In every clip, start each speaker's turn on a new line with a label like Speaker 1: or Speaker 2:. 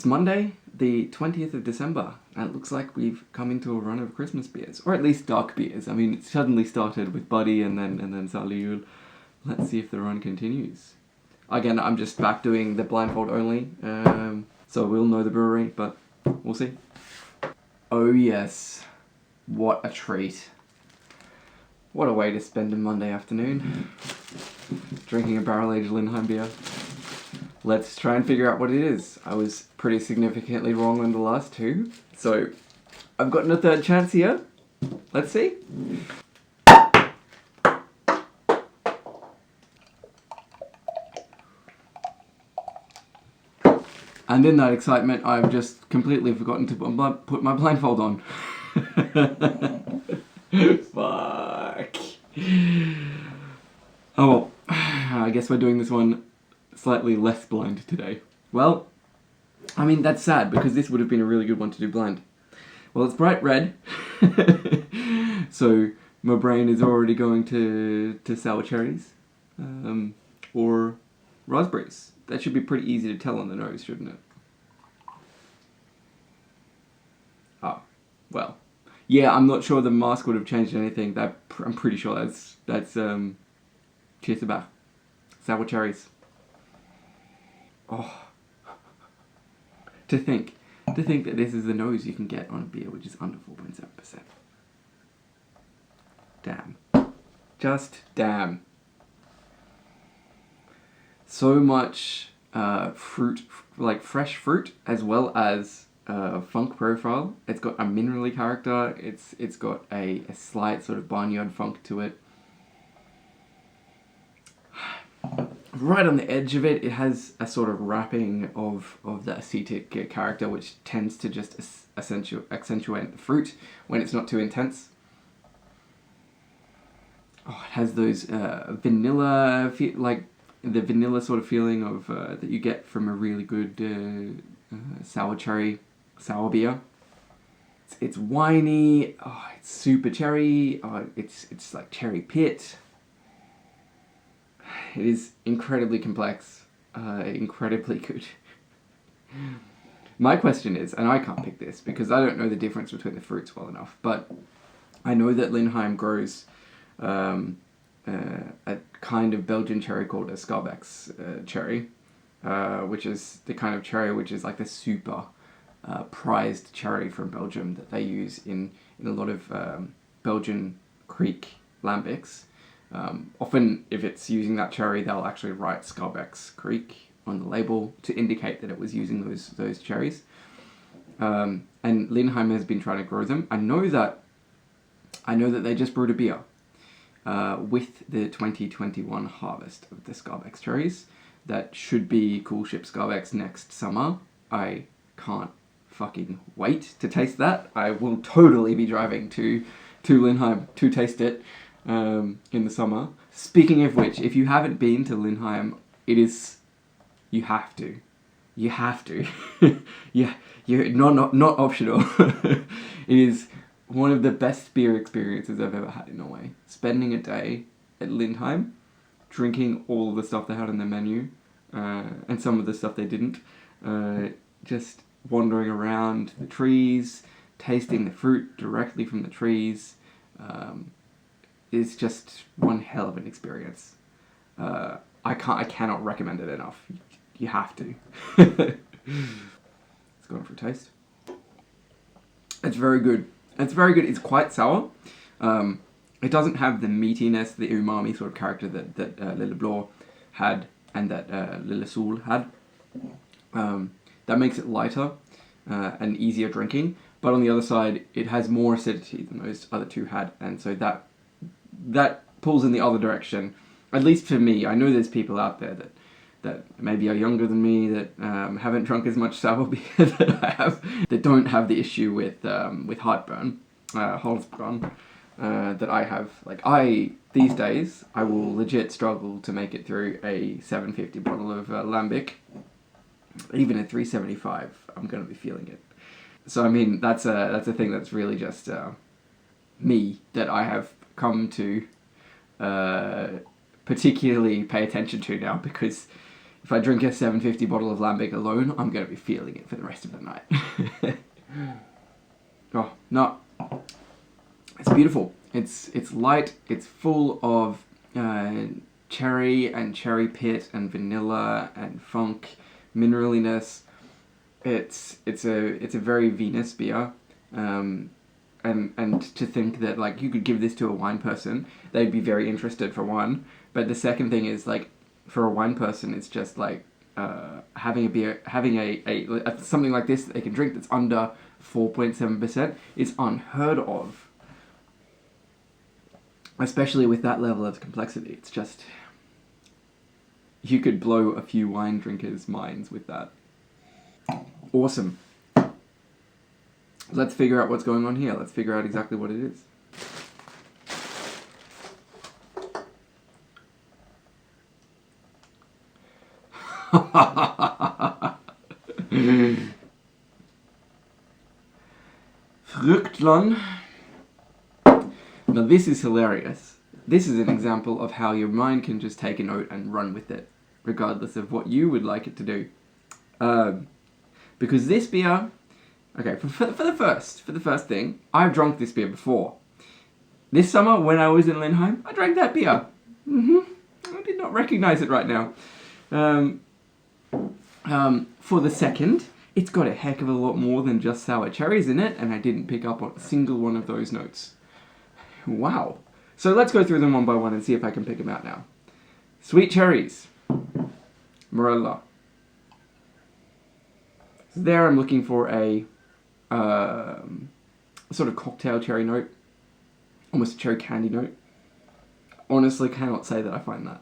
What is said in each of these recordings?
Speaker 1: It's Monday, the 20th of December, and it looks like we've come into a run of Christmas beers, or at least dark beers. I mean, it suddenly started with Buddy and then Salihul. Let's see if the run continues. Again, I'm just back doing the blindfold only, so we'll know the brewery, but we'll see. Oh yes, what a treat. What a way to spend a Monday afternoon. Drinking a barrel-aged Lindheim beer. Let's try and figure out what it is. I was pretty significantly wrong on the last two, so I've gotten a third chance here. Let's see. And in that excitement, I've just completely forgotten to put my blindfold on. Fuck. Oh well, I guess we're doing this one slightly less blind today. Well, I mean, that's sad, because this would have been a really good one to do blind. Well, it's bright red, so my brain is already going to sour cherries, or raspberries. That should be pretty easy to tell on the nose, shouldn't it? Oh, well. Yeah, I'm not sure the mask would have changed anything. I'm pretty sure that's Cheeserbach. Sour cherries. Oh. To think that this is the nose you can get on a beer which is under 4.7%. Damn. Just damn. So much fruit, like fresh fruit, as well as funk profile. It's got a minerally character. It's got a slight sort of barnyard funk to it. Right on the edge of it, it has a sort of wrapping of the acetic character, which tends to just accentuate the fruit when it's not too intense. Oh, it has those vanilla, like the vanilla sort of feeling of that you get from a really good sour cherry sour beer. It's winey. Oh, it's super cherry. Oh, it's like cherry pit. It is incredibly complex, incredibly good. My question is, and I can't pick this because I don't know the difference between the fruits well enough, but I know that Lindheim grows a kind of Belgian cherry called a Scarbeck's cherry, which is the kind of cherry which is like the super prized cherry from Belgium that they use in a lot of Belgian Creek lambics. Often, if it's using that cherry, they'll actually write Scarbeck's Creek on the label to indicate that it was using those cherries. And Lindheim has been trying to grow them. I know that they just brewed a beer with the 2021 harvest of the Scarbeck's cherries. That should be Cool Ship Scarbeck's next summer. I can't fucking wait to taste that. I will totally be driving to Lindheim to taste it. In the summer. Speaking of which, if you haven't been to Lindheim, you have to. Yeah, you're not optional. It is one of the best beer experiences I've ever had in Norway. Spending a day at Lindheim, drinking all of the stuff they had on their menu, and some of the stuff they didn't. Just wandering around the trees, tasting the fruit directly from the trees. Is just one hell of an experience. I cannot recommend it enough. You have to. Let's go in for a taste. It's very good. It's quite sour. It doesn't have the meatiness, the umami sort of character that Lille Blå had and that Lille Sol had. That makes it lighter and easier drinking. But on the other side, it has more acidity than those other two had, and so that pulls in the other direction. At least for me, I know there's people out there that maybe are younger than me, that haven't drunk as much sour beer that I have, that don't have the issue with heartburn, Halsbrand, that I have. Like, these days, I will legit struggle to make it through a 750 bottle of Lambic. Even at 375, I'm going to be feeling it. So, I mean, that's a thing that's really just me, that I have come to particularly pay attention to now, because If I drink a 750 bottle of lambic alone, I'm going to be feeling it for the rest of the night. Oh, no. It's beautiful. It's light. It's full of cherry and cherry pit and vanilla and funk, mineraliness. It's a very Venus beer. And to think that like you could give this to a wine person, they'd be very interested for one. But the second thing is like for a wine person, it's just like having a beer, having a something like this that they can drink that's under 4.7% is unheard of. Especially with that level of complexity, it's just you could blow a few wine drinkers' minds with that. Awesome. Let's figure out what's going on here. Let's figure out exactly what it is. Fruktland. Now this is hilarious. This is an example of how your mind can just take a note and run with it, regardless of what you would like it to do. Because this beer, okay, for the first thing, I've drunk this beer before. This summer, when I was in Lindheim, I drank that beer. I did not recognize it right now. For the second, it's got a heck of a lot more than just sour cherries in it, and I didn't pick up on a single one of those notes. Wow. So let's go through them one by one and see if I can pick them out now. Sweet cherries. Morella. So there I'm looking for a sort of cocktail cherry note. Almost a cherry candy note. Honestly, cannot say that I find that.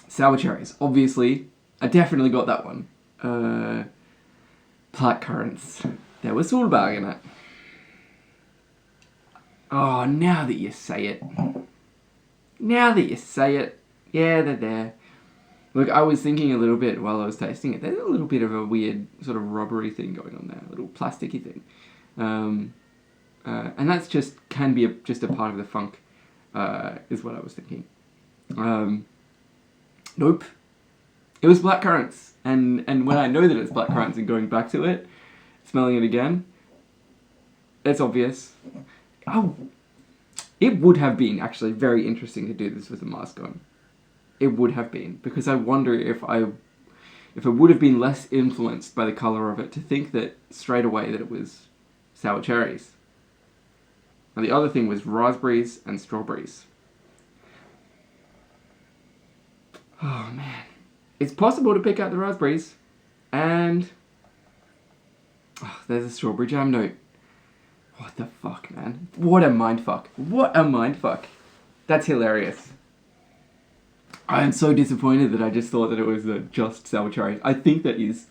Speaker 1: Sour cherries. Obviously, I definitely got that one. Blackcurrants. There was Solberg in it. Oh, now that you say it. Yeah, they're there. Look, I was thinking a little bit while I was tasting it. There's a little bit of a weird sort of rubbery thing going on there. A little plasticky thing. And that's can be just a part of the funk, is what I was thinking. Nope. It was blackcurrants. And when I know that it's blackcurrants and going back to it, smelling it again, it's obvious. Oh, it would have been actually very interesting to do this with a mask on. It would have been, because I wonder if I would have been less influenced by the colour of it to think that straight away that it was sour cherries. And the other thing was raspberries and strawberries. Oh man. It's possible to pick out the raspberries, and there's a strawberry jam note. What the fuck, man? What a mindfuck. What a mindfuck. That's hilarious. I am so disappointed that I just thought that it was just sour cherries. I think that is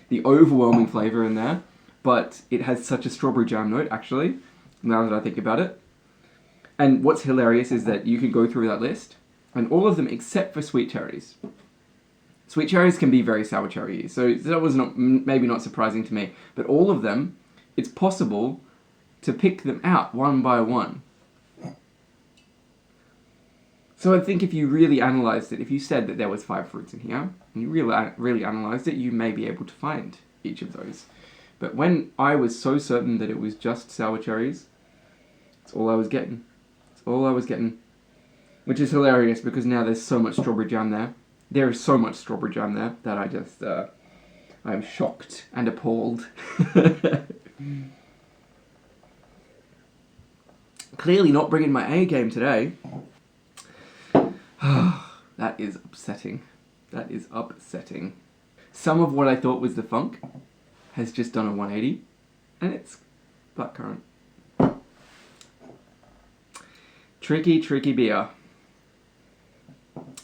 Speaker 1: the overwhelming flavour in there, but it has such a strawberry jam note, actually, now that I think about it. And what's hilarious is that you can go through that list, and all of them except for sweet cherries. Sweet cherries can be very sour cherry, so that was maybe not surprising to me. But all of them, it's possible to pick them out one by one. So I think if you really analysed it, if you said that there was 5 fruits in here, and you really analysed it, you may be able to find each of those. But when I was so certain that it was just sour cherries, that's all I was getting. That's all I was getting. Which is hilarious, because now there's so much strawberry jam there. There is so much strawberry jam there that I just, I'm shocked and appalled. Clearly not bringing my A game today. That is upsetting. That is upsetting. Some of what I thought was the funk has just done a 180, and it's blackcurrant. Tricky, tricky beer.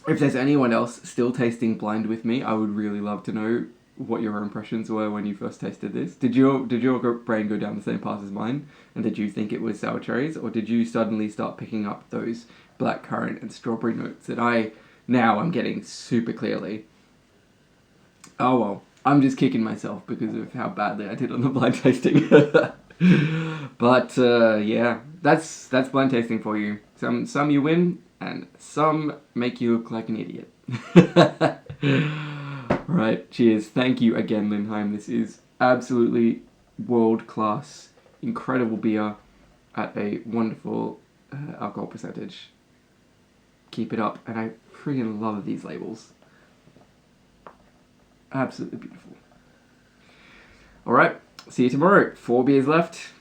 Speaker 1: If there's anyone else still tasting blind with me, I would really love to know what your impressions were when you first tasted this. Did your brain go down the same path as mine? And did you think it was sour cherries? Or did you suddenly start picking up those blackcurrant and strawberry notes that I'm getting super clearly? Oh well, I'm just kicking myself because of how badly I did on the blind tasting. But yeah, that's blind tasting for you. Some you win, and some make you look like an idiot. Right, cheers. Thank you again, Lindheim. This is absolutely world-class, incredible beer at a wonderful alcohol percentage. Keep it up, and I freaking love these labels. Absolutely beautiful. Alright, see you tomorrow. 4 beers left.